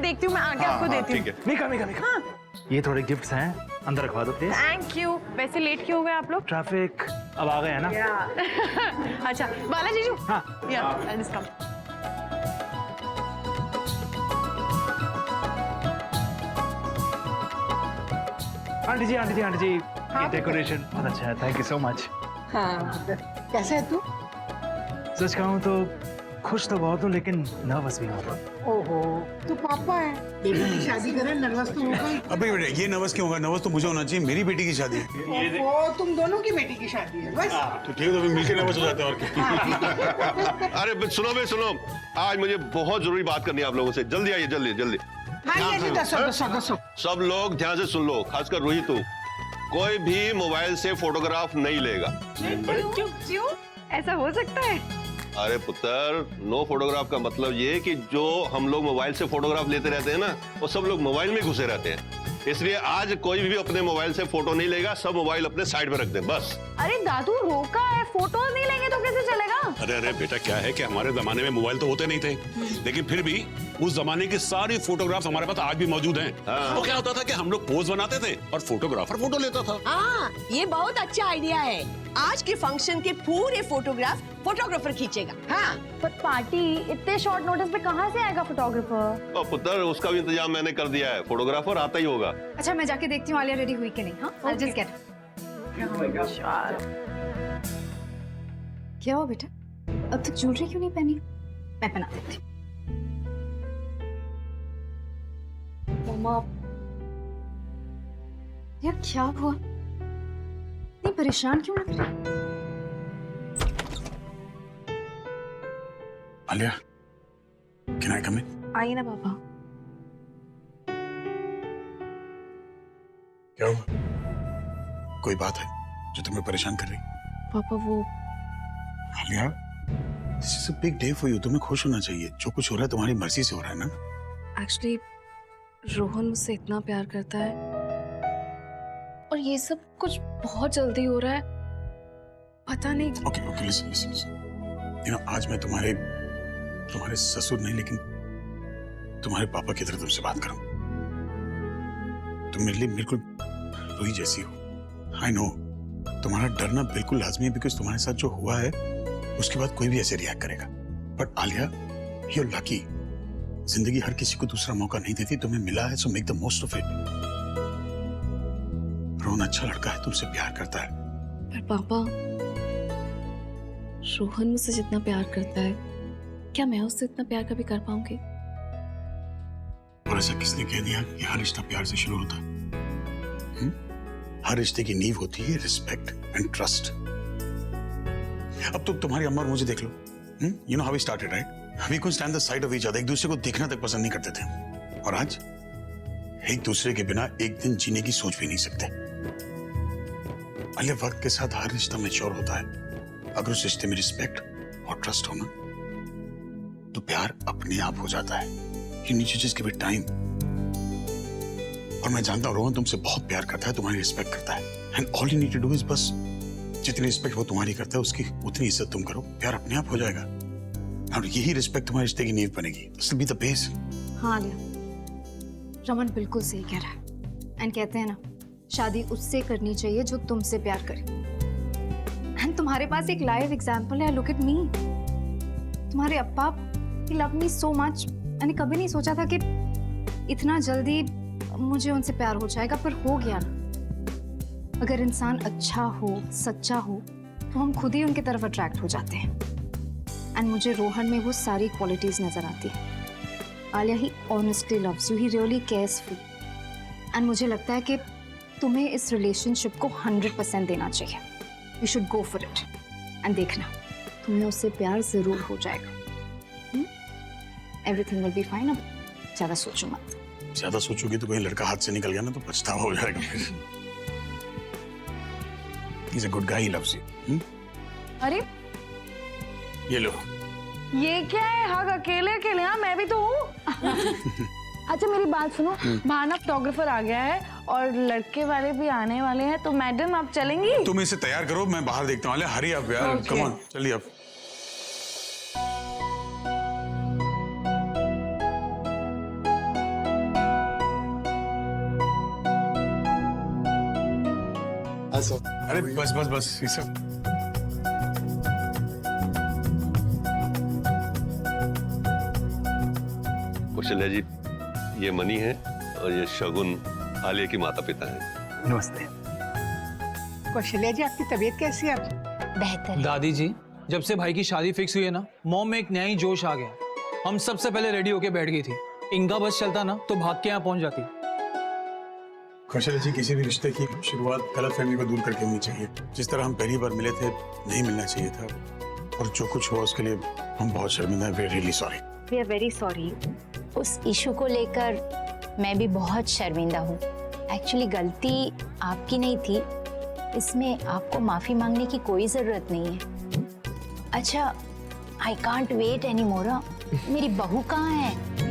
मैं देखती हूँ, मैं आके आपको देती हूँ। ठीक है। मिका, ये थोड़े गिफ्ट्स हैं, अंदर रखवा दो प्लीज। Thank you. वैसे लेट क्यों हो गए आप लोग? ट्रैफिक अब आ गए है ना? अच्छा बाला जीजू। हाँ। या आई जस्ट कम। आंटी जी, ये डेकोरेशन बहुत अच्छा है, थैंक यू सो मच। हाँ, कैसा है तू? सच कहूँ तो खुश तो बहुत हूँ, लेकिन नर्वस भी हूँ। ओहो, तू पापा है, बेटी की शादी करे, नर्वस तो होगा ही। अबे बेटे, ये नर्वस क्यों होगा? नर्वस तो मुझे होना चाहिए, मेरी बेटी की शादी है। ओहो, तुम दोनों की बेटी की शादी है बस। तो ठीक है, तो फिर मिलकर नर्वस हो जाते हैं और क्या। अरे सुनो, आज मुझे बहुत जरूरी बात करनी है आप लोगों से। जल्दी आइए, जल्दी। हाँ, ये दसो। सब लोग ध्यान से सुन लो, खासकर रोहित तू। कोई भी मोबाइल से फोटोग्राफ नहीं लेगा। क्यों? ऐसा हो सकता है? अरे पुत्र, नो फोटोग्राफ का मतलब ये कि जो हम लोग मोबाइल से फोटोग्राफ लेते रहते हैं ना, वो सब लोग मोबाइल में घुसे रहते हैं। इसलिए आज कोई भी अपने मोबाइल से फोटो नहीं लेगा, सब मोबाइल अपने साइड में रख दें बस। अरे दादू रोका है, फोटो नहीं लेंगे तो कैसे चलेगा? अरे बेटा, क्या है कि हमारे जमाने में मोबाइल तो होते नहीं थे, लेकिन फिर भी उस जमाने की सारी फोटोग्राफ्स हमारे पास आज भी मौजूद हैं। हाँ। वो क्या होता था कि हम लोग पोज बनाते थे और फोटोग्राफर फोटो लेता था। हाँ, ये बहुत अच्छा आइडिया है। आज के फंक्शन के पूरे फोटोग्राफ फोटोग्राफर खींचेगा। हाँ, पर पार्टी इतने शॉर्ट नोटिस पे कहाँ से आएगा फोटोग्राफर? और पुत्र, उसका भी इंतजाम मैंने कर दिया है, फोटोग्राफर आता ही होगा। अच्छा मैं जाके देखती हूँ आलिया रेडी हुई कि नहीं। हाँ, I'll just get her. क्या हुआ बेटा, अब तक ज्वेलरी क्यों नहीं पहनी? मैं पहना देती हूँ। मम्मा यार क्या हुआ, इतनी परेशान क्यों लग रही? Alia, can I come in? आइए ना पापा। क्या हुआ? कोई बात है जो तुम्हें परेशान कर रही? पापा वो Alia, this is a big day for you. तुम्हें खुश होना चाहिए। जो कुछ हो रहा है तुम्हारी मर्जी से हो रहा है ना? एक्चुअली रोहन मुझसे इतना प्यार करता है और ये सब कुछ बहुत जल्दी हो रहा है, पता नहीं। Okay, listen. You know, आज मैं तुम्हारे ससुर नहीं, लेकिन तुम्हारे पापा की तरह तुमसे बात करूं। तुम मेरे लिए बिल्कुल रूही जैसी हो। I know, तुम्हारा डरना बिल्कुल लाजमी है, बिकॉज तुम्हारे साथ जो हुआ है उसके बाद कोई भी ऐसे रिएक्ट करेगा। But Alia, you're lucky. जिंदगी हर किसी को दूसरा मौका नहीं देती, तुम्हें मिला है, so make the most of it. Rohan अच्छा लड़का है, तुमसे प्यार करता है। पर पापा, रोहन मुझसे जितना प्यार करता है, क्या मैं उससे इतना प्यार कभी कर पाऊंगी? और ऐसा किसने कह दिया कि हर रिश्ता प्यार से शुरू होता है? हर रिश्ते की नींव होती है रिस्पेक्ट एंड ट्रस्ट। अब तो तुम्हारी अम्मा और मुझे देख लो। You know how we started, right? We could stand the side of each other, एक दूसरे को देखना तक पसंद नहीं करते थे, और आज एक दूसरे के बिना एक दिन जीने की सोच भी नहीं सकते। अगले वक्त के साथ हर रिश्ता मैच्योर होता है। अगर उस रिश्ते में रिस्पेक्ट और ट्रस्ट हो ना, तो प्यार अपने आप हो जाता है। You need to just give it time. और मैं जानता हूँ रोहन तुमसे बहुत प्यार करता है, तुम्हारी रिस्पेक्ट करता है, and all you need to do is बस जितनी रिस्पेक्ट वो तुम्हारी करता है उसकी उतनी इज्जत तुम करो, प्यार अपने आप हो जाएगा। और यही रिस्पेक्ट तुम्हारे रिश्ते की नींव बनेगी। This will be the base. हाँ आलिया, रमन बिल्कुल सही कह रहा है। एंड कहते हैं ना, शादी उससे करनी चाहिए जो तुमसे प्यार करे। एंड तुम्हारे पास एक लाइव एग्जाम्पल है, लुक एट मी। तुम्हारे अप्पा ही लव मी सो मच। मैंने कभी नहीं सोचा था कि इतना जल्दी मुझे उनसे प्यार हो जाएगा, पर हो गया ना। अगर इंसान अच्छा हो, सच्चा हो, तो हम खुद ही उनकी तरफ अट्रैक्ट हो जाते हैं। एंड मुझे रोहन में वो सारी क्वालिटीज नजर आती है। Alia, he honestly loves you, he really cares for you. And मुझे लगता है कि तुम्हें इस रिलेशनशिप को 100% देना चाहिए। You should go for it. And देखना, तुम्हें उससे प्यार जरूर हो जाएगा। Everything will be fine. अब ज्यादा सोचो मत। ज्यादा सोचोगी तो कोई लड़का हाथ से निकल गया ना, तो पछतावा हो जाएगा फिर। He's a good guy, he loves you. अरे ये लो। ये क्या है? हाँ अकेले अकेले, हाँ मैं भी तो हूँ। अच्छा मेरी बात सुनो, बाहर ना फोटोग्राफर आ गया है और लड़के वाले भी आने वाले हैं, तो मैडम आप चलेंगी? तुम इसे तैयार करो, मैं बाहर देखता हूँ। हरी आप यार, कम ऑन, चलिए आप। अरे बस बस बस ये सब कौशल्या जी, ये मनी है और ये शगुन आलिया की माता पिता है। नमस्ते। कौशल्या जी, आपकी तबीयत कैसी है अब? बेहतर। दादी जी, जब से भाई की शादी फिक्स हुई है ना, मॉम में एक नया ही जोश आ गया। हम सबसे पहले रेडी होके बैठ गई थी। इनका बस चलता ना तो भाग के यहाँ पहुंच जाती। कौशल्या जी, किसी भी रिश्ते की शुरुआत गलतफहमी को दूर करके होनी चाहिए। जिस तरह हम पहली बार मिले थे, नहीं मिलना चाहिए था। और जो कुछ हुआ उसके लिए हम बहुत शर्मिंदा हैं। We are really sorry. We are very sorry. उस इशू को लेकर मैं भी बहुत शर्मिंदा हूँ। एक्चुअली गलती आपकी नहीं थी, इसमें आपको माफी मांगने की कोई जरूरत नहीं है। अच्छा, I can't wait any more. मेरी बहू कहाँ है?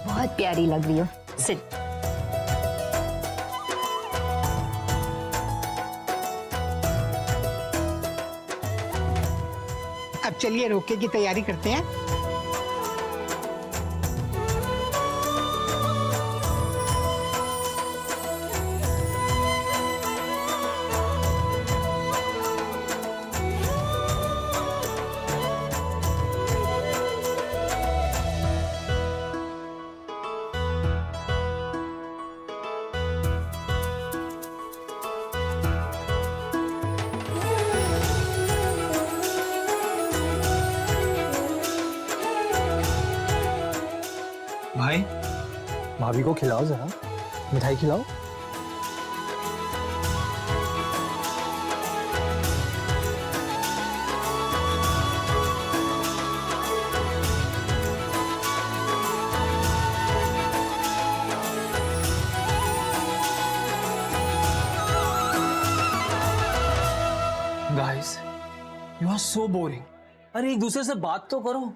बहुत प्यारी लग रही हो। सिट। अब चलिए रोके की तैयारी करते हैं। भाई, भाभी को खिलाओ जरा, मिठाई खिलाओ। Guys, you are so boring. अरे एक दूसरे से बात तो करो।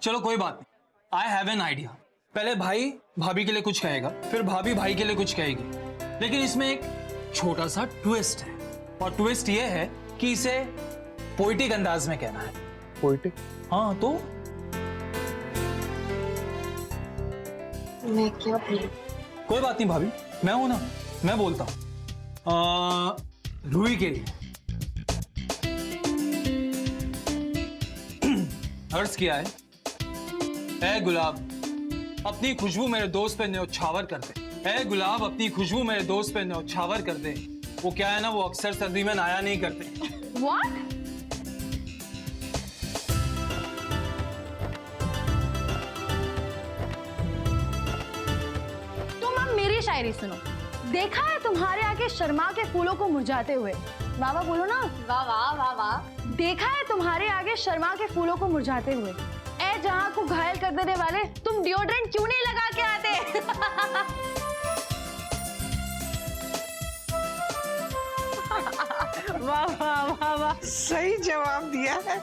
चलो कोई बात नहीं, आई हैव एन आइडिया। पहले भाई भाभी के लिए कुछ कहेगा, फिर भाभी भाई के लिए कुछ कहेगी, लेकिन इसमें एक छोटा सा ट्विस्ट है। और ट्विस्ट ये है कि इसे पोइटिक अंदाज में कहना है। पोइटिक? हाँ तो मैं क्या बोलूं? कोई बात नहीं भाभी, मैं हूं ना, मैं बोलता हूं। रूही के लिए अर्ज किया है, ऐ गुलाब अपनी खुशबू मेरे दोस्त पे न्यौछावर कर दे। ऐ गुलाब अपनी खुशबू मेरे दोस्त पे न्यौछावर कर दे। वो क्या है ना, वो अक्सर सर्दी में नाया नहीं करते। What? तुम अब मेरी शायरी सुनो। देखा है तुम्हारे आगे शर्मा के फूलों को मुरझाते हुए। वाह वाह बोलो ना। वाह वाह वाह वाह। देखा है तुम्हारे आगे शर्मा के फूलों को मुरझाते हुए। ऐ जहां को घायल कर देने वाले, तुम डिओड्रेंट क्यों नहीं लगा के आते? वाह वाह वाह वाह। सही जवाब दिया है।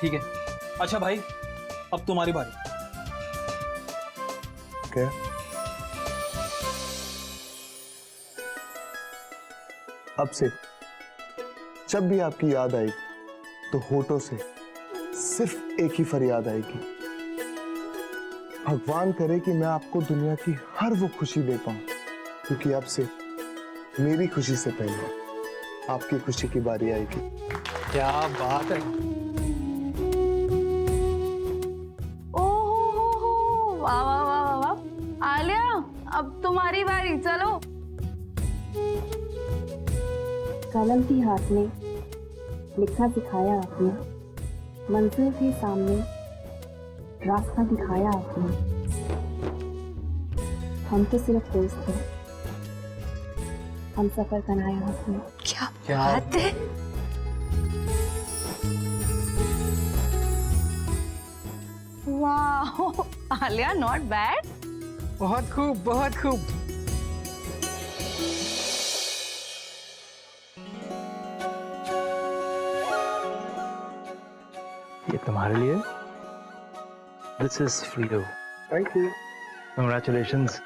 ठीक है। अच्छा भाई, अब तुम्हारी बारी। क्या? अब से जब भी आपकी याद आएगी तो होठों से सिर्फ एक ही फरियाद आएगी, भगवान करे कि मैं आपको दुनिया की हर वो खुशी दे पाऊं, क्योंकि अब से मेरी खुशी से पहले आपकी खुशी की बारी आएगी। क्या बात है। ओहो, वाह वाह वाह वाह। आलिया, अब तुम्हारी बारी, चलो। कलम थी हाथ में, लिखा सिखाया आपने, मंजिल थी सामने, रास्ता दिखाया आपने। हम तो सिर्फ दोस्त थे, हम सफर बनाया आपने। क्या बात है। वाह आलिया, नॉट बैड। बहुत खूब, बहुत खूब। ये तुम्हारे लिए। This is for you. Thank you. Congratulations.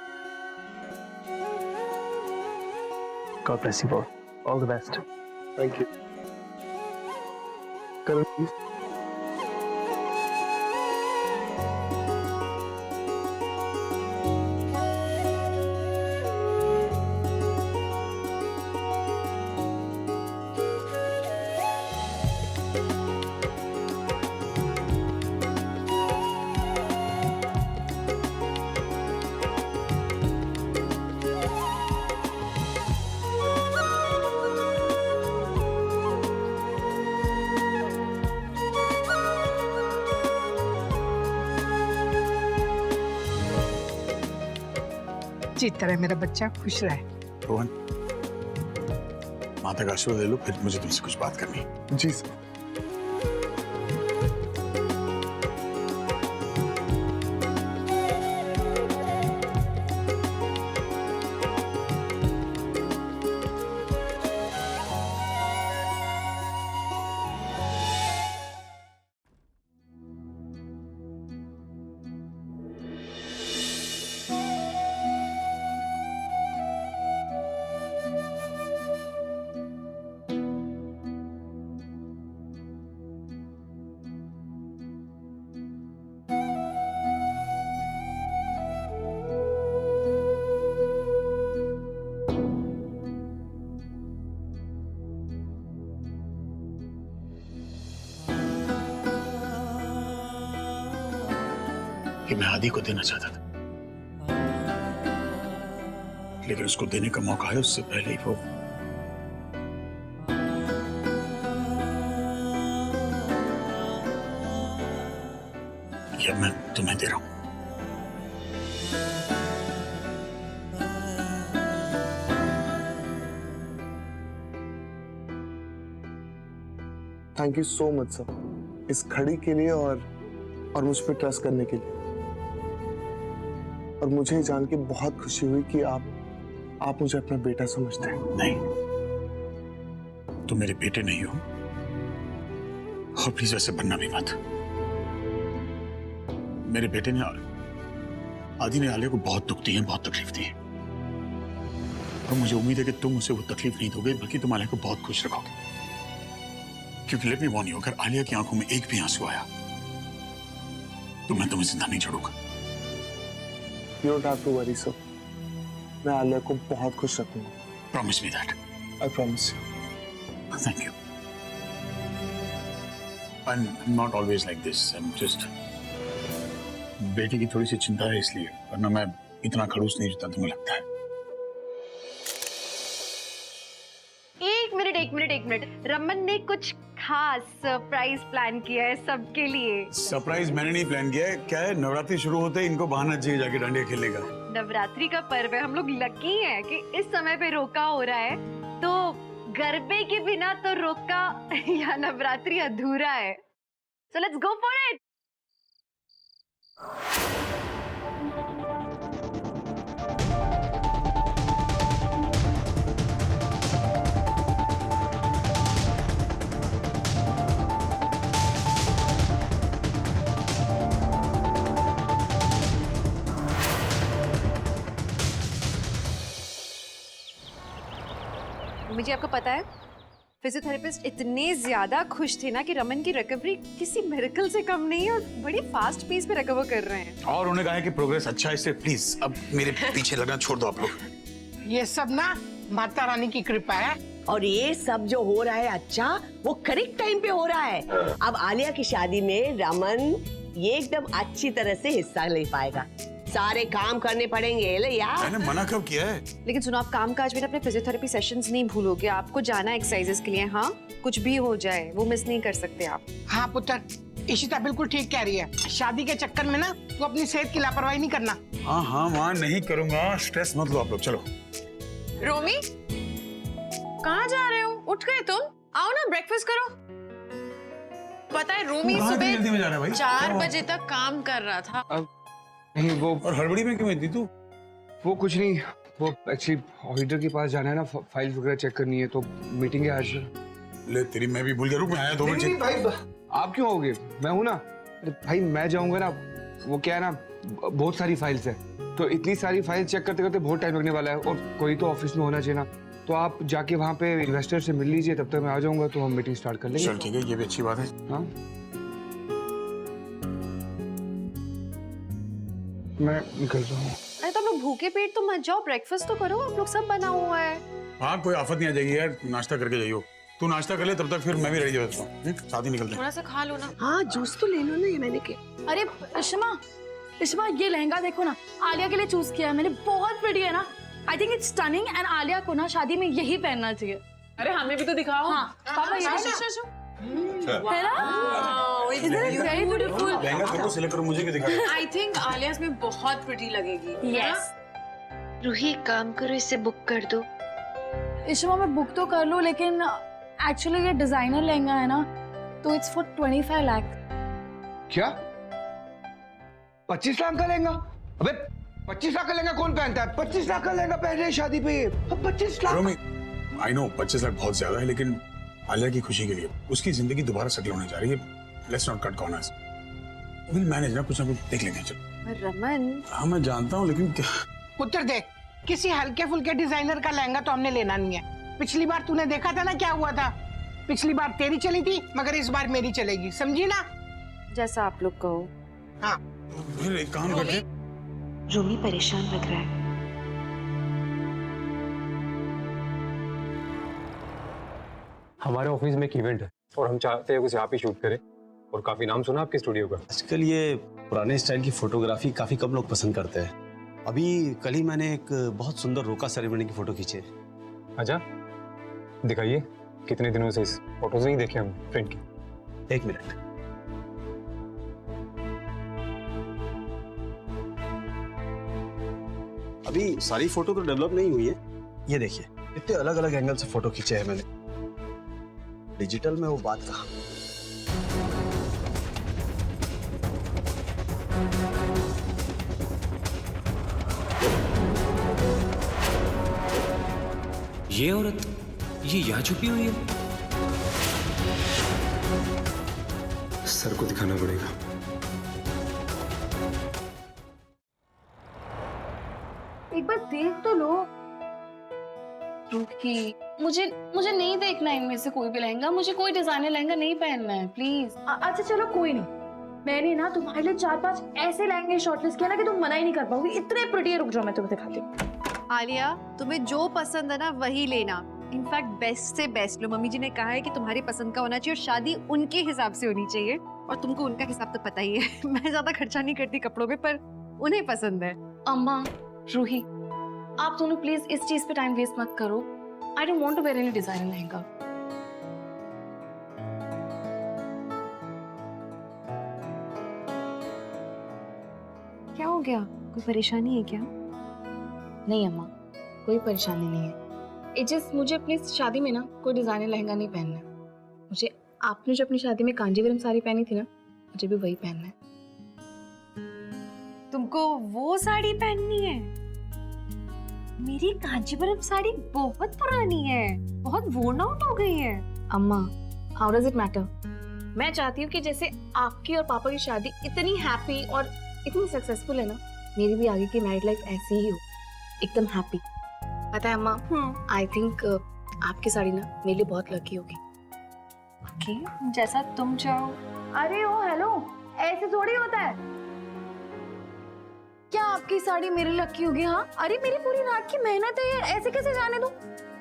God bless you both. All the best. Thank you. Karan please. जिस तरह मेरा बच्चा खुश रहे। रोहन, माता का आशीर्वाद ले लो, फिर मुझे तुमसे कुछ बात करनी है। जी सर। कि मैं आदि को देना चाहता था, लेकिन उसको देने का मौका है उससे पहले ही वो ये मैं तुम्हें दे रहा हूं। Thank you so much sir, इस घड़ी के लिए और मुझ पर ट्रस्ट करने के लिए। और मुझे जान के बहुत खुशी हुई कि आप मुझे अपना बेटा समझते हैं। नहीं, तुम मेरे बेटे नहीं हो, और प्लीज वैसे बनना भी मत। मेरे बेटे ने, आदि ने आलिया को बहुत दुख दी है, बहुत तकलीफ दी है, और मुझे उम्मीद है कि तुम उसे वो तकलीफ नहीं दोगे, बल्कि तुम आलिया को बहुत खुश रखोगे। क्योंकि लेट मी वॉर्न यू, अगर आलिया की आंखों में एक भी आंसू आया तो मैं तुम्हें जिंदा नहीं छोड़ूंगा। You don't have to worry, sir. मैं आलिया को बहुत खुश रखूंगा। Promise me that. I promise you. Thank you. I'm not always like this. I'm just बेटी की थोड़ी सी चिंता है इसलिए, वरना मैं इतना खड़ूस नहीं जितना तुम्हें लगता है। एक मिनट। रमन ने कुछ खास सरप्राइज प्लान किया है सबके लिए। सरप्राइज मैंने नहीं प्लान किया है। क्या है, नवरात्रि शुरू होते ही इनको बहाना चाहिए जाके डांडिया खेलने का। नवरात्रि का पर्व है, हम लोग लकी हैं कि इस समय पे रोका हो रहा है, तो गरबे के बिना तो रोका या नवरात्रि अधूरा है। So let's go for it. मुझे आपको पता है, फिजियोथेरेपिस्ट इतने ज्यादा खुश थे ना कि रमन की रिकवरी किसी मिरेकल से कम नहीं है और बड़ी फास्ट पेस पे रिकवर कर रहे हैं। और उन्होंने कहा है कि प्रोग्रेस अच्छा है, इसलिए प्लीज अब मेरे पीछे लगना छोड़ दो आप लोग। ये सब ना माता रानी की कृपा है। और ये सब जो हो रहा है अच्छा, वो करेक्ट टाइम पे हो रहा है। अब आलिया की शादी में रमन ये एकदम अच्छी तरह से हिस्सा ले पाएगा। सारे काम करने पड़ेंगे ले यार। मैंने मना कब किया है? लेकिन सुनो, आप काम काज में अपने फिजियोथेरेपी सेशंस नहीं भूलोगे। आपको जाना है एक्सरसाइजेस के लिए। हाँ, कुछ भी हो जाए वो मिस नहीं कर सकते आप। हाँ पुत्र, इशिता बिल्कुल ठीक कह रही है। शादी के चक्कर में ना तू अपनी सेहत की लापरवाही नहीं करना। हाँ हाँ माँ, नहीं करूंगा। स्ट्रेस मत लो आप लोग, चलो। रोमी, कहाँ जा रहे हो? उठ गए तुम? आओ ना, ब्रेकफास्ट करो। पता है रोमी सुबह 4 बजे तक काम कर रहा था। नहीं वो, और हड़बड़ी में क्यों इतनी तू? वो कुछ नहीं, वो एक्चुअली ऑडिटर के पास जाना है ना, फाइल वगैरह चेक करनी है, तो मीटिंग है आज। ले तेरी, मैं भी भूल गया। रुक, मैं आया 2 मिनट। भाई आप क्यों आओगे? मैं हूं ना। अरे भाई मैं जाऊंगा ना, वो क्या है ना, बहुत सारी फाइल्स है, तो इतनी सारी फाइल चेक करते करते बहुत टाइम लगने वाला है, और कोई तो ऑफिस में होना चाहिए ना। तो आप जाके वहाँ पे इन्वेस्टर से मिल लीजिए, तब तक मैं आ जाऊंगा, तो हम मीटिंग स्टार्ट कर लेंगे। चल ठीक है, ये भी अच्छी बात है। हाँ मैं निकल रहा हूँ। अरे तो आप लोग भूखे पेट तो मत जाओ, ब्रेकफास्ट तो करो, आप लोग सब बना हुआ है। हाँ कोई आफत नहीं आ जाएगी यार, नाश्ता करके जाइयो। तू नाश्ता कर ले, तब तक फिर मैं भी रेडी हो जाता हूँ, साथ ही निकलते हैं। थोड़ा सा खा लो ना। हाँ जूस तो ले लो ना, ये मैंने के। अरे इश्मा, इश्मा ये लहंगा देखो ना, आलिया के लिए चूज किया है मैंने, बहुत प्रिटी है ना। I think it's stunning and Alia को ना शादी में यही पहनना चाहिए। अरे हमें भी तो दिखाओ। हाँ पापा ये है ना, वेरी ब्यूटीफुल। लहंगा तेरे को सिलेक्ट करो, मुझे क्यों दिखा रहे हो? आई थिंक आलिया इसमें बहुत प्रिटी लगेगी। यस रूही काम करो, इसे बुक कर दो। इश्मा मैं बुक तो कर लूँ, लेकिन एक्चुअली ये डिजाइनर लहंगा है ना, तो इट्स फॉर 25 लाख। क्या 25 लाख का लहंगा? अबे 25 लाख का लहंगा कौन पहनता है? 25 लाख का लहंगा पहन रहे हैं शादी पे। अब 25 लाख। आई नो 25 लाख बहुत ज्यादा है, लेकिन आलिया की खुशी के लिए, उसकी जिंदगी दोबारा सेटल होने जा रही है। Let's not cut corners, will manage ना, कुछ ना कुछ देख लेंगे। चलो रमन, हाँ मैं जानता हूँ, लेकिन पुत्र देख, किसी हल्के फुल्के डिजाइनर का लहंगा तो हमने लेना नहीं है। पिछली बार तूने देखा था ना क्या हुआ था। पिछली बार तेरी चली थी, मगर इस बार मेरी चलेगी, समझी ना? जैसा आप लोग कहो। हाँ फिर एक काम करते, रूमी परेशान लग रहा है। हमारे ऑफिस में एक इवेंट है और हम चाहते हैं कुछ यहाँ पे शूट करें, और काफी नाम सुना आपके स्टूडियो का। आजकल ये पुराने स्टाइल की फोटोग्राफी काफी कम लोग पसंद करते हैं। अभी कल ही मैंने एक बहुत सुंदर रोका सेरेमनी की फोटो खींची है। अच्छा दिखाइए, कितने दिनों से इस फोटोज नहीं देखे हम फ्रेंड की। एक मिनट। अभी सारी फोटो तो डेवलप नहीं हुई है। ये देखिए, इतने अलग अलग एंगल से फोटो खींचे हैं मैंने। डिजिटल में वो बात कहाँ। ये औरत, ये यहाँ छुपी हुई है। सर को दिखाना पड़ेगा। एक बार देख तो लो। रुकी, मुझे नहीं देखना इनमें से कोई भी लहंगा, मुझे कोई डिजाइनर लहंगा नहीं पहनना है प्लीज। अच्छा चलो कोई नहीं, मैंने ना तुम्हारे लिए 4-5 ऐसे लहंगे शॉर्टलिस्ट किया ना कि तुम मना ही नहीं कर पाओगी, इतने प्रिटी है। रुक जाओ मैं तुम्हें दिखाती हूँ। आलिया, तुम्हें जो पसंद है ना वही लेना। इनफैक्ट बेस्ट से बेस्ट लो। मम्मी जी ने कहा है कि तुम्हारी पसंद का होना चाहिए और शादी उनके हिसाब से होनी चाहिए, और तुमको उनका हिसाब तो पता ही है। मैं ज्यादा खर्चा नहीं करती कपड़ों पे, पर उन्हें पसंद है। अम्मा, रूही, आप दोनों प्लीज इस चीज पे टाइम वेस्ट मत करो। I don't want to wear any designer lehenga. क्या हो गया, कोई परेशानी है क्या? नहीं अम्मा, कोई परेशानी नहीं है। इट जस्ट मुझे अपनी शादी में ना कोई डिजाइनर लहंगा नहीं पहनना है। मुझे आपने जो अपनी शादी में कांजीवरम साड़ी पहनी थी ना, मुझे भी वही पहनना है। तुमको वो साड़ी पहननी है? मेरी कांजीवरम साड़ी बहुत पुरानी है, बहुत वोर्न आउट हो गई है। अम्मा, हाउ डज इट मैटर? मैं चाहती हूँ कि जैसे आपकी और पापा की शादी इतनी हैप्पी और इतनी सक्सेसफुल है ना, मेरी भी आगे की मैरिड लाइफ ऐसी ही हो, एकदम हैप्पी। पता है अम्मा, आई थिंक आपकी साड़ी ना मेरे लिए बहुत लकी होगी। ओके, जैसा तुम चाहो। अरे ओ हेलो, ऐसे थोड़ी होता है। क्या आपकी साड़ी मेरे लकी होगी? हाँ, अरे मेरी पूरी रात की मेहनत है यार, ऐसे कैसे जाने दूं?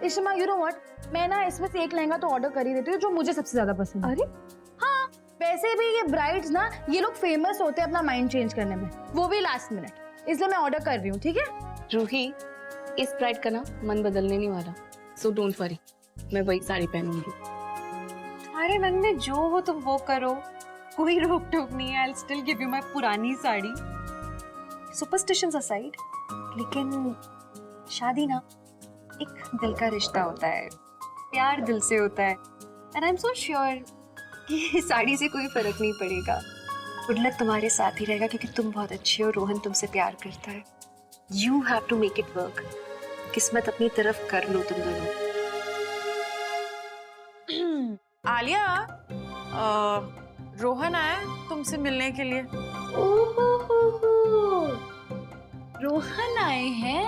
इश्मा, यू नो व्हाट, मैं ना इसमें से एक लहंगा तो ऑर्डर कर ही देती हूँ जो मुझे सबसे ज्यादा पसंद है। अरे हाँ, वैसे भी ये ब्राइड्स ना, ये लोग फेमस होते हैं अपना माइंड चेंज करने में, वो भी लास्ट मिनट, इसलिए मैं ऑर्डर कर रही हूँ। ठीक है रूही, इस ब्राइड का ना मन बदलने नहीं वाला, सो डोंट वरी, मैं वही साड़ी पहनूंगी। तुम्हारे मन में जो हो तुम वो करो, कोई रोक टोक नहीं है। I will still give you my पुरानी साड़ी। सुपरस्टिशंस असाइड, लेकिन शादी ना एक दिल का रिश्ता होता है, प्यार दिल से होता है, and I am so sure कि साड़ी से कोई फर्क नहीं पड़ेगा। गुड लक तुम्हारे साथ ही रहेगा, क्योंकि तुम बहुत अच्छी हो, रोहन तुमसे प्यार करता है। You have to make it work. किस्मत अपनी तरफ कर लो तुम दोनों। आलिया, रोहन आया तुमसे मिलने के लिए। रोहन आए हैं।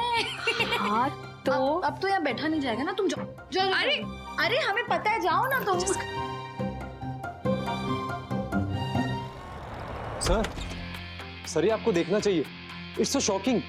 हाँ तो अब तो यहाँ बैठा नहीं जाएगा ना, तुम जाओ जाओ। अरे अरे हमें पता है, जाओ ना तुम। सर ये आपको देखना चाहिए, इट्स सो शॉकिंग।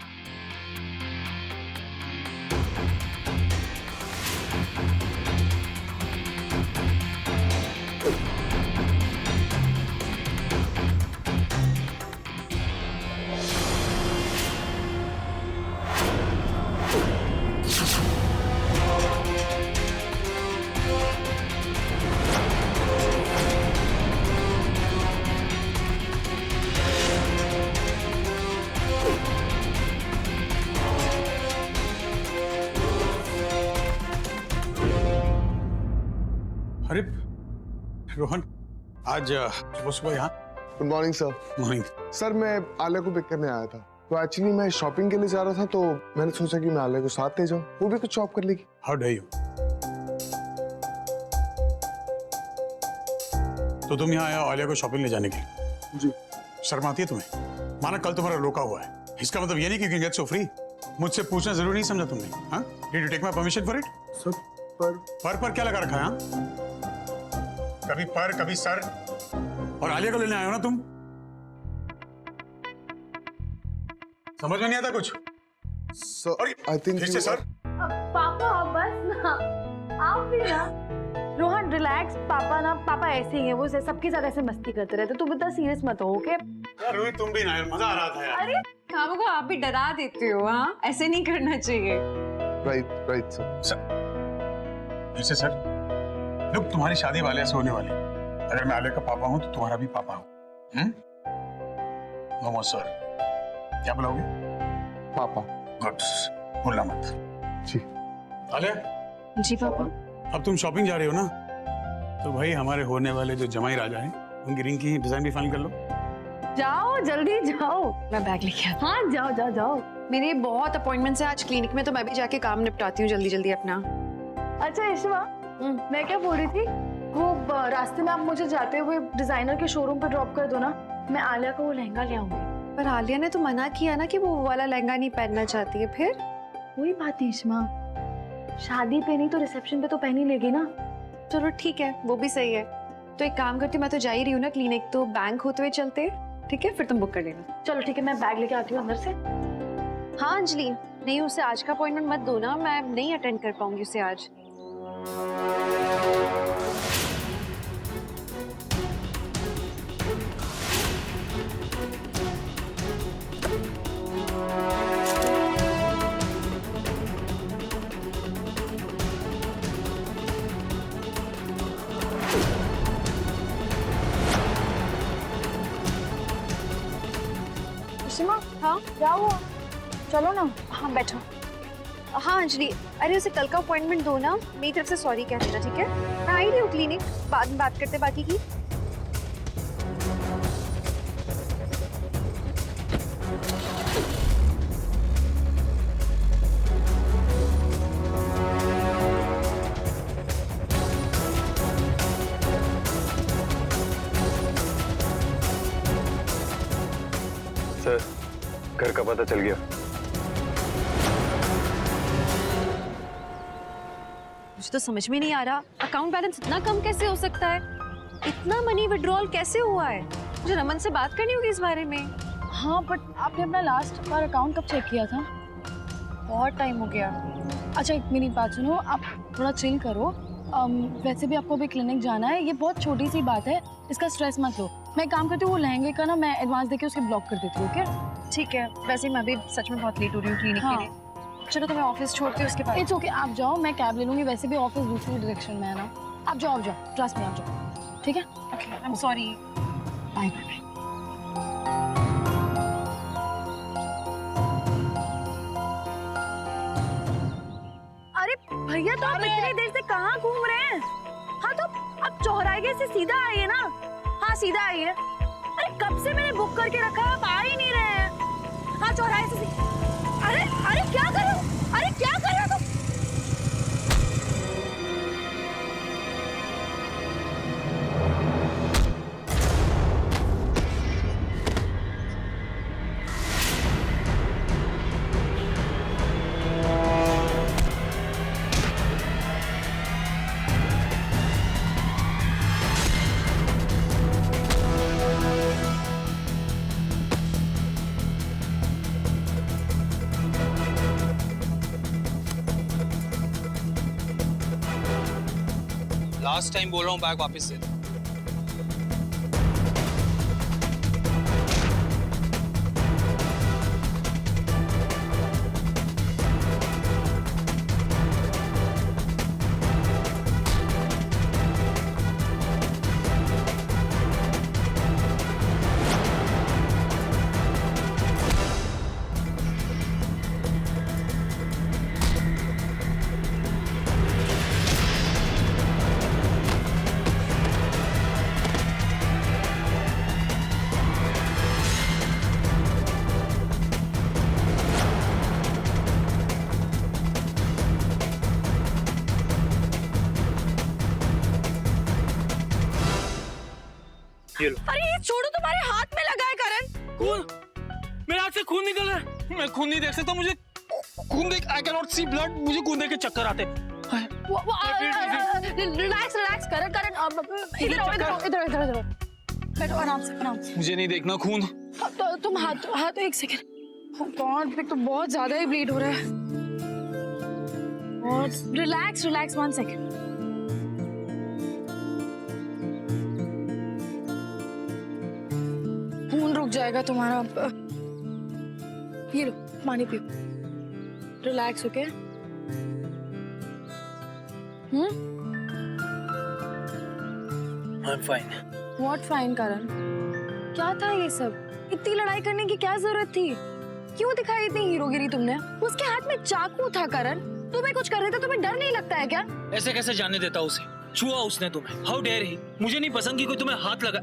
अरे रोहन, आज सुबह सुबह यहाँ। Good morning sir. Morning sir, मैं आलिया को पिक करने आया था। तो एक्चुअली मैं शॉपिंग के लिए जा रहा था, तो मैंने सोचा कि मैं आलिया को साथ ले जाऊं, वो भी कुछ शॉप कर लेगी। How day you. तो तुम यहाँ आया आलिया को शॉपिंग ले जाने के लिए? जी। शर्म आती है तुम्हें? माना कल तुम्हारा रोका हुआ है, इसका मतलब ये नहीं कि you can get so free. मुझसे पूछना जरूरी नहीं समझा तुमने? हाँ, did you take my permission for it? सर पर क्या लगा रखा है? हाँ, कभी पर कभी सर। और आलिया को लेने आए हो ना तुम? समझ में नहीं आता कुछ? सर आई थिंक फिर से सर। पापा बस ना, आप भी ना। रोहन रिलैक्स, पापा ऐसे ही है, वो सबके साथ ऐसे मस्ती करते रहते, तुम इतना सीरियस मत हो, ओके? यार रोहित, तुम भी ना, मजा आ रहा था यार। अरे कामों को आप भी डरा देते हो। हाँ, ऐसे नहीं करना चाहिए। Right sir. फिर से सर। लोग, तुम्हारी शादी वाले से होने वाली। अगर मैं आलिया का पापा हूं तो तुम्हारा भी पापा हूं। No more sir. क्या बुलाओगे? पापा। गुड, बोलना मत। जी। आलिया। जी पापा। अब तुम शॉपिंग जा रही हो ना, तो भाई हमारे होने वाले जो जमाई राजा हैं, उनकी रिंग की डिजाइन भी फाइनल कर लो। जाओ जल्दी जाओ, मैं बैग लेके आता। हाँ जाओ जाओ जाओ। मेरे बहुत अपॉइंटमेंट्स है आज क्लिनिक में, तो मैं भी जाके काम निपटाती हूँ जल्दी जल्दी अपना। अच्छा इश्मा, मैं क्या बोल रही थी, वो रास्ते में आप मुझे जाते हुए डिजाइनर के शोरूम पे ड्रॉप कर दो ना, मैं आलिया को वो लहंगा ले आऊंगी। पर आलिया ने तो मना किया ना कि वो वाला लहंगा नहीं पहनना चाहती है। फिर कोई बात नहीं इश्मा, शादी पे नहीं तो रिसेप्शन पे तो पहन ही लेगी ना। चलो ठीक है, वो भी सही है। तो एक काम करती हूँ, मैं तो जा ही रही हूँ ना क्लिनिक, तो बैंक होते हुए चलते, ठीक है? फिर तुम बुक कर लेना। चलो ठीक है, मैं बैग लेके आती हूँ अंदर से। हाँ अंजलि, नहीं उसे आज का अपॉइंटमेंट मत दो ना, मैं नहीं अटेंड कर पाऊंगी उसे आज। इश्मा, हाँ क्या हुआ? चलो ना। हाँ बैठो। हाँ अंजलि, अरे उसे कल का अपॉइंटमेंट दो ना, मेरी तरफ से सॉरी कह देना, ठीक है? मैं आई रही हूँ क्लिनिक, बाद में बात करते बाकी की। सर, घर का पता चल गया। मुझे तो समझ में नहीं आ रहा, अकाउंट बैलेंस इतना कम कैसे हो सकता है? इतना मनी विड्रॉल कैसे हुआ है? मुझे रमन से बात करनी होगी इस बारे में। हाँ बट आपने अपना लास्ट बार अकाउंट कब चेक किया था? बहुत टाइम हो गया। अच्छा एक मेरी बात सुनो, आप थोड़ा चिल करो। वैसे भी आपको अभी क्लिनिक जाना है, ये बहुत छोटी सी बात है, इसका स्ट्रेस मत लो। मैं काम करती हूँ, वो लहंगे का ना मैं एडवांस देके उसके ब्लॉक कर देती हूँ, ओके? ठीक है, वैसे मैं भी सच में बहुत लेट हो रही हूँ क्लिनिक के लिए। चलो तो मैं ऑफिस छोड़ती हूँ उसके बाद। इट्स ओके, आप जाओ, मैं कैब ले लूंगी, वैसे भी ऑफिस दूसरी डायरेक्शन में है ना। आप जाओ क्लास में आप जाओ, ठीक है? Okay, I am sorry. Bye bye. अरे भैया, तो आप इतनी देर से कहाँ घूम रहे हैं? हाँ तो आप चौराहे से सीधा आइए ना। हाँ सीधा आइए। अरे कब से मैंने बुक करके रखा है, आप आ ही नहीं रहे हैं। हाँ चौराहे से अरे अरे क्या कर रहे हो? अरे क्या कर रहे हो तुम? लास्ट टाइम बोल रहा हूँ, बैग वापस दे दो। अरे ये छोड़ो, तुम्हारे हाथ में लगा है करण। खून, मेरे हाथ से खून निकल रहा है। मैं खून नहीं देख सकता, मुझे खून देख, I can not see blood, मुझे खून देख के चक्कर आते हैं। रिलैक्स रिलैक्स करण, इधर आओ, इधर बैठो, आराम से। मुझे नहीं देखना खून। तो तुम हाथ एक सेकंड। गॉड, तो बहुत ज्यादा ही ब्लीड हो रहा है। Relax 1 second. खून रुक जाएगा तुम्हारा। ये लो, पानी पियो। Relax, okay? I'm fine. What fine, करण? क्या था ये सब? इतनी लड़ाई करने की क्या जरूरत थी? क्यों दिखाई इतनी हीरोगिरी तुमने? उसके हाथ में चाकू था करण। तुम्हें कुछ कर रहे थे, तुम्हें डर नहीं लगता है क्या? ऐसे कैसे जाने देता उसे? छुआ उसने तुम्हें। How dare he? मुझे नहीं पसंद कि कोई तुम्हें हाथ लगा।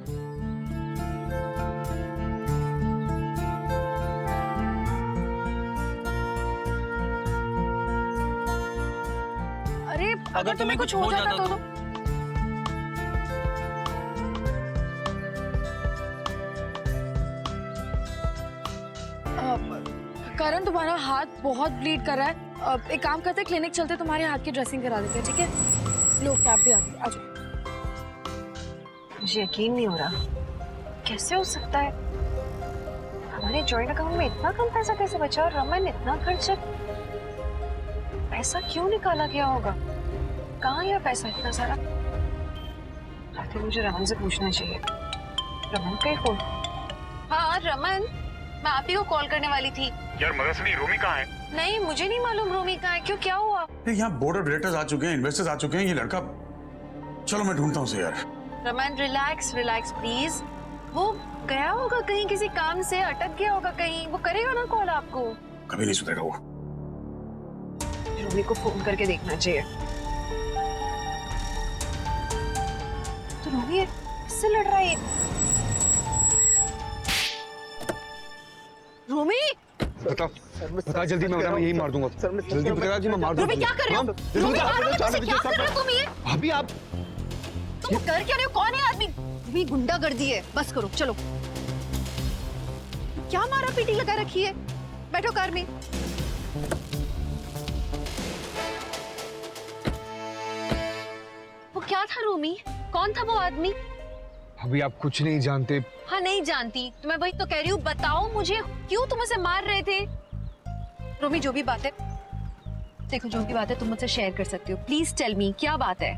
अरे अगर तुम्हें कुछ हो जाता तो करण, तुम्हारा हाथ बहुत ब्लीड कर रहा है। एक काम करते हैं, क्लिनिक चलते, तुम्हारे हाथ की ड्रेसिंग करा देते हैं, ठीक है? लो, कैब भी आ गई, आ जाओ। मुझे यकीन नहीं हो रहा, कैसे हो सकता है? हमारे जॉइंट अकाउंट में इतना कम पैसा कैसे बचा और रमन इतना खर्च? पैसा क्यों निकाला गया होगा? कहाँ है पैसा इतना सारा? आखिर मुझे रमन से पूछना चाहिए। रमन का ही फोन। हाँ रमन, मैं आप ही को कॉल करने वाली थी। यार मगर सुनिए, रोमी कहाँ है? नहीं, मुझे नहीं मालूम रोमी कहाँ है। क्यों, क्या हुआ? यहाँ बोर्ड ऑफ डायरेक्टर्स आ चुके हैं, इन्वेस्टर्स आ चुके हैं, ये लड़का, चलो मैं ढूंढता हूँ उसे यार। Raman relax please. वो गया होगा कहीं, किसी काम से अटक गया होगा कहीं। वो करेगा ना कॉल आपको। कभी नहीं सुधरेगा वो। रोमी को फोन करके देखना चाहिए। तो रोमी किससे लड़ रहा है? रोमी बता जल्दी, मैं यही मार दूंगा। जल्दी बता जी, मैं मार दूंगा। रोमी क्या कर रहे हो? रोमी क्या कर रहे हो तुम? ये भाभी आप तुम कर क्या रहे हो? कौन है आदमी? भी गुंडागर्दी है। बस करो, चलो। क्या मारा पीटी लगा रखी है? बैठो कार में। वो क्या था रोमी? कौन था वो आदमी? अभी आप कुछ नहीं जानते। हाँ नहीं जानती तो मैं वही तो कह रही हूँ। बताओ मुझे, क्यों तुम उसे मार रहे थे? रोमी, जो भी बात है, देखो जो भी बात है तुम मुझसे शेयर कर सकती हो। प्लीज टेल मी, क्या बात है?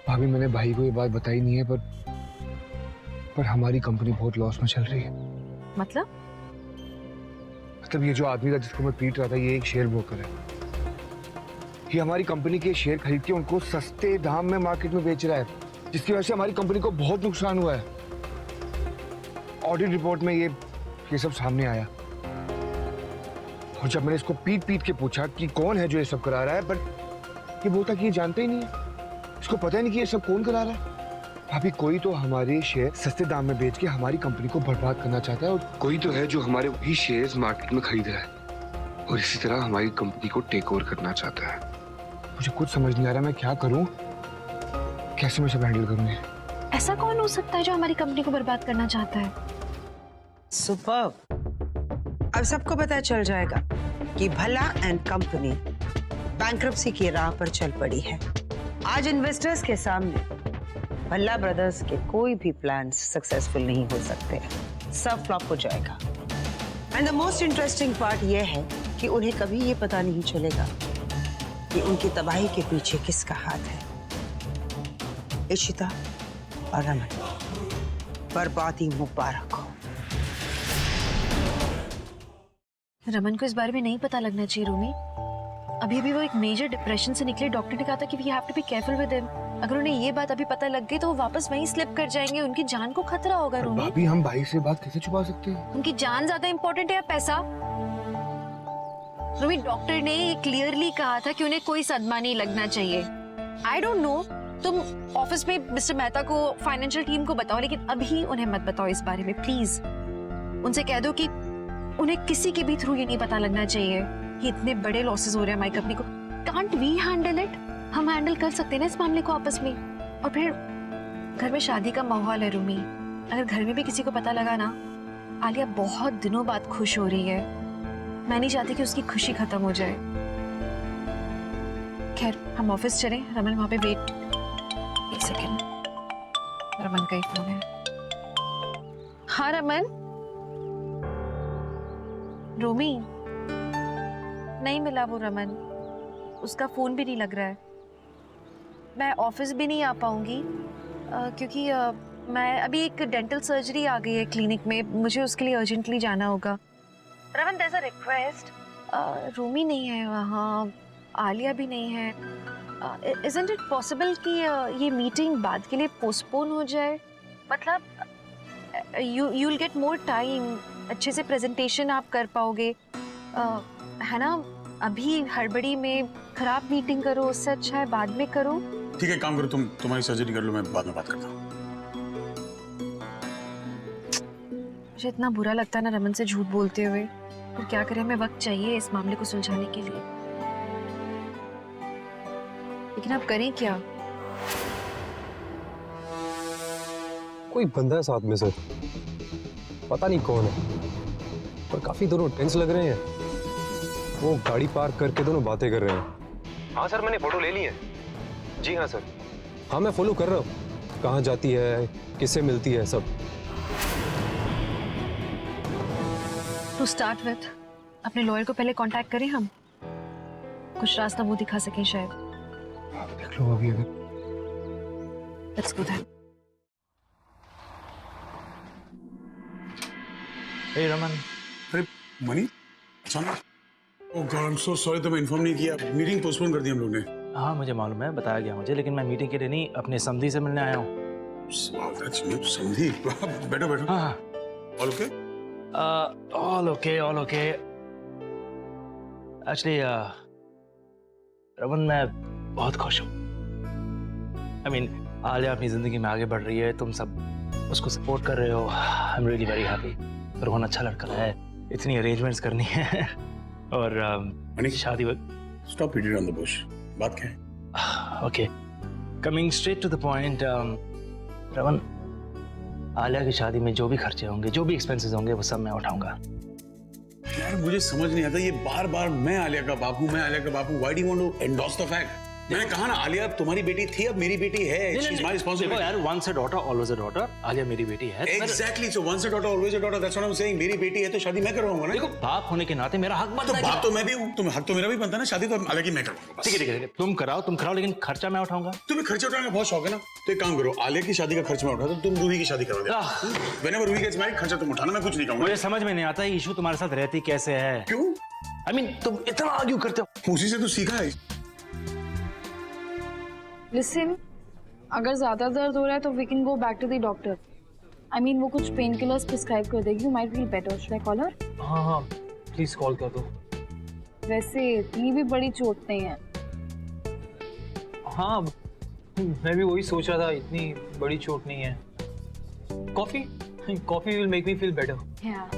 भाभी मैंने भाई को ये बात बताई नहीं है, पर हमारी कंपनी बहुत लॉस में चल रही है। मतलब ये जो आदमी था जिसको मैं पीट रहा था, ये एक शेयर ब्रोकर है। ये हमारी कंपनी के शेयर खरीद के उनको सस्ते दाम में मार्केट में बेच रहा है, जिसकी वजह से हमारी कंपनी को बहुत नुकसान हुआ है। ऑडिट रिपोर्ट में ये सब सामने आया। और जब मैंने इसको पीट पीट के पूछा कि कौन है जो ये सब करा रहा है, पर ये बोलता कि ये जानता ही नहीं है, इसको पता ही नहीं कि ये सब कौन करा रहा है। अभी कोई तो हमारे शेयर सस्ते दाम में बेच के हमारी कंपनी को बर्बाद करना चाहता है, और कोई तो है जो हमारे वही शेयर्स मार्केट में खरीद रहा है और इसी तरह हमारी कंपनी को टेक ओवर करना चाहता है। मुझे कुछ समझ नहीं आ रहा मैं क्या करूं, कैसे मैं सब हैंडल करूंगी। ऐसा कौन हो सकता है जो हमारी कंपनी को बर्बाद करना चाहता है? सुपर्ब। अब सबको पता चल जाएगा कि भला एंड कंपनी बैंक्रप्सी की राह पर चल पड़ी है। आज इन्वेस्टर्स के सामने भल्ला ब्रदर्स के कोई भी प्लान सक्सेसफुल नहीं हो सकते, सब फ्लॉप हो जाएगा। And the most interesting part ये है कि उन्हें कभी ये पता नहीं चलेगा कि उनकी तबाही के पीछे किसका हाथ है। इशिता और रमन, बर्बादी मुबारक हो। रमन को इस बारे में नहीं पता लगना चाहिए रोमी। अभी अभी वो एक मेजर डिप्रेशन से निकले। डॉक्टर ने कहा था कि we have to be careful with him. अगर उन्हें ये बात अभी पता लग गई तो वो वापस वहीं स्लिप कर जाएंगे। उनकी जान को खतरा होगा रोमी। भाभी हम भाई से बात कैसे छुपा सकते हैं? उनकी जान ज्यादा इंपॉर्टेंट है या पैसा? रोमी, डॉक्टर ने क्लियरली कहा था कि उन्हें कोई सदमा नहीं लगना चाहिए। आई डोंट नो, तुम ऑफिस में मिस्टर मेहता को, फाइनेंशियल टीम को बताओ, लेकिन अभी उन्हें मत बताओ इस बारे में प्लीज। उनसे कह दो कि उन्हें किसी के भी थ्रू ये नहीं पता लगना चाहिए कि इतने बड़े लॉसेस हो रहे हैं हमारी कंपनी को। Can't we handle it? हम हैंडल कर सकते हैं ना इस मामले को आपस में। और फिर घर में शादी का माहौल है रूमी, अगर घर में भी किसी को पता लगा ना, आलिया बहुत दिनों बाद खुश हो रही है। मैं नहीं चाहती कि उसकी खुशी खत्म हो जाए। खैर हम ऑफिस चलें, रमन वहां पे वेट। एक सेकेंड, रमन का ही फोन है। हाँ रमन। रोमी, नहीं मिला वो रमन, उसका फोन भी नहीं लग रहा है। मैं ऑफिस भी नहीं आ पाऊंगी क्योंकि मैं अभी एक डेंटल सर्जरी आ गई है क्लिनिक में, मुझे उसके लिए अर्जेंटली जाना होगा। Raman, there is a request. Romi नहीं है वहाँ, आलिया भी नहीं है। इजंट इट पॉसिबल कि ये मीटिंग बाद के लिए पोस्टपोन हो जाए? मतलब you will get more time, अच्छे से प्रेजेंटेशन आप कर पाओगे, है ना? अभी हड़बड़ी में खराब मीटिंग करो, उससे अच्छा है बाद में करो। ठीक है, काम करो, तुम्हारी सर्जरी कर लो, मैं बाद में बात करता हूँ। मुझे इतना बुरा लगता है ना रमन से झूठ बोलते हुए, पर क्या करें, हमें वक्त चाहिए इस मामले को सुलझाने के लिए। लेकिन आप करें क्या? कोई बंदा है साथ में सर, पता नहीं कौन है, पर काफी दोनों टेंस लग रहे हैं। वो गाड़ी पार्क करके दोनों बातें कर रहे हैं। हाँ सर, मैंने फोटो ले ली है। जी हाँ सर। हाँ मैं फॉलो कर रहा हूँ, कहाँ जाती है, किससे मिलती है, सब। टू स्टार्ट विथ, अपने लॉयर को पहले कांटेक्ट करें हम, कुछ रास्ता वो दिखा सकें शायद। देख लो अभी अगर। Let's go then. Hey Raman. अरे मनी, अचानक। Oh god, I am so sorry, तुम्हें इन्फॉर्म नहीं किया। मीटिंग पोस्टपोन कर दी हम लोग ने। हाँ मुझे मालूम है, बताया गया मुझे, लेकिन मैं मीटिंग के लिए नहीं, अपने समधी से मिलने आया हूँ। समधी? बैठो बैठो। हाँ। All okay? All okay, all okay. Actually Raman, मैं बहुत खुश हूँ। आई मीन, आलिया अपनी जिंदगी में आगे बढ़ रही है, तुम सब उसको सपोर्ट कर रहे हो। I am really very happy. Rohan अच्छा लड़का है, इतनी अरेंजमेंट्स करनी है और शादी वक्त। Stop beating around the bush, बात क्या है? Okay, coming straight to the point, Raman, Alia की शादी में जो भी खर्चे होंगे, जो भी एक्सपेंसेस होंगे, वो सब मैं उठाऊंगा। यार मुझे समझ नहीं आता, ये बार बार मैं आलिया का बाप हूँ, मैं आलिया का बाप हूँ। Why do you want to endorse the fact? मैंने कहा ना, आलिया तुम्हारी बेटी थी, अब मेरी बेटी है। She is my responsibility. यार, once a daughter always a daughter। Alia मेरी बेटी है। Exactly, so once a daughter always a daughter, that's what I'm saying। मेरी बेटी है तो शादी मैं करवाऊंगा ना। देखो, बाप होने के नाते मेरा हक बनता है। तो बाप तो मैं भी हूँ, तो हक तो मेरा भी बनता है ना। शादी तो हालांकि मैं करवाऊंगा। ठीक है ठीक है, तुम कराओ, लेकिन खर्चा मैं उठाऊंगा। तुम्हें खर्चा उठाने का बहुत शौक है ना, तो एक काम करो, आलिया की शादी का खर्च मैं उठाता हूँ, तुम रूही की शादी करवा देना। Whenever रूही gets married, खर्चा तुम उठाना, मैं कुछ नहीं कहूँगा। मुझे समझ में नहीं आता ये इशू तुम्हारे साथ रहती कैसे है। क्यों? आई मीन, तुम इतना आर्ग्यू करते हो। उसी से तो सीखा है। लिसन, अगर ज्यादा दर्द हो रहा है तो we can go back to the doctor. I mean, वो कुछ पेन किलर्स प्रिस्क्राइब कर देगी, you might feel better. Should I call her? हाँ हाँ, प्लीज कॉल कर दो। वैसे इतनी भी बड़ी चोट नहीं है। हाँ, मैं भी वही सोच रहा था, इतनी बड़ी चोट नहीं है। Coffee will make me feel better. या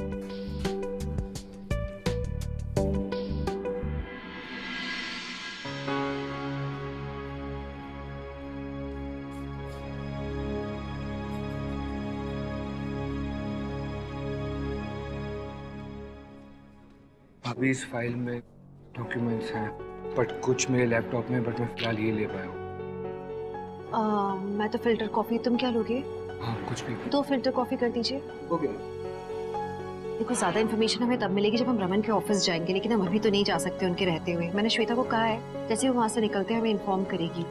अभी इस फाइल में डॉक्यूमेंट्स हैं, बट कुछ मेरे लैपटॉप में, बट मैं फिलहाल ये ले पाया हूँ। मैं तो फिल्टर कॉफी, तुम क्या लोगे? हाँ कुछ भी। 2 फिल्टर कॉफी कर दीजिए। ओके। देखो, ज्यादा इन्फॉर्मेशन हमें तब मिलेगी जब हम रमन के ऑफिस जाएंगे, लेकिन हम अभी तो नहीं जा सकते उनके रहते हुए। मैंने श्वेता को कहा है, जैसे वो वहाँ से निकलते हैं हमें इन्फॉर्म करेगी।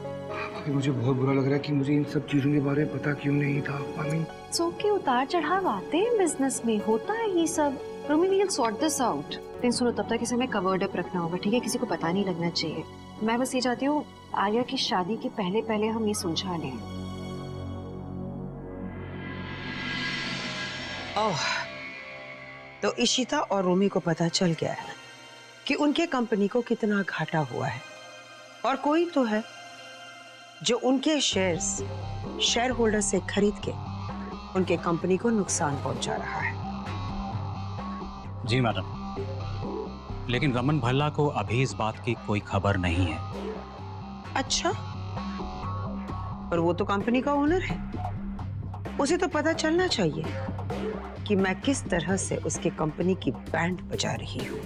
भाभी मुझे बहुत बुरा लग रहा है कि मुझे इन सब चीजों के बारे में पता क्यों नहीं था। आई मीन सो के उतार चढ़ाव आते हैं बिजनेस में, होता है ये सब। Romi we will sort this out. लेकिन सुनो, तब तक इसे हमें कवर्ड अप रखना होगा, ठीक है? किसी को पता नहीं लगना चाहिए। मैं बस ये चाहती हूँ आलिया की शादी के पहले पहले हम ये सुलझा लें। ओह, तो इशिता और रोमी को पता चल गया है कि उनके कंपनी को कितना घाटा हुआ है, और कोई तो है जो उनके शेयर्स शेयर होल्डर से खरीद के उनके कंपनी को नुकसान पहुंचा रहा है। जी मैडम, लेकिन रमन भल्ला को अभी इस बात की कोई खबर नहीं है। अच्छा, पर वो तो कंपनी का ओनर है, उसे तो पता चलना चाहिए कि मैं किस तरह से उसके कंपनी की बैंड बजा रही हूँ।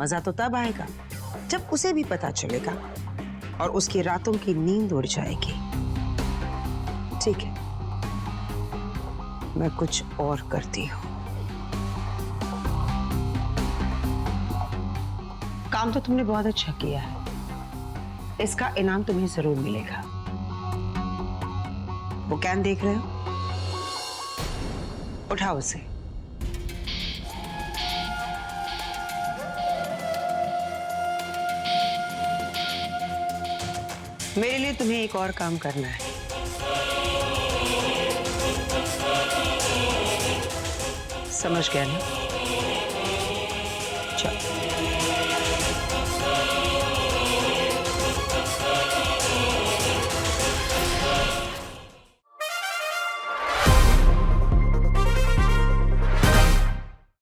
मजा तो तब आएगा जब उसे भी पता चलेगा और उसकी रातों की नींद उड़ जाएगी। ठीक है, मैं कुछ और करती हूँ। काम तो तुमने बहुत अच्छा किया है, इसका इनाम तुम्हें जरूर मिलेगा। वो कैन देख रहे हो? उठाओ उसे। मेरे लिए तुम्हें एक और काम करना है। समझ गया ना? चलो।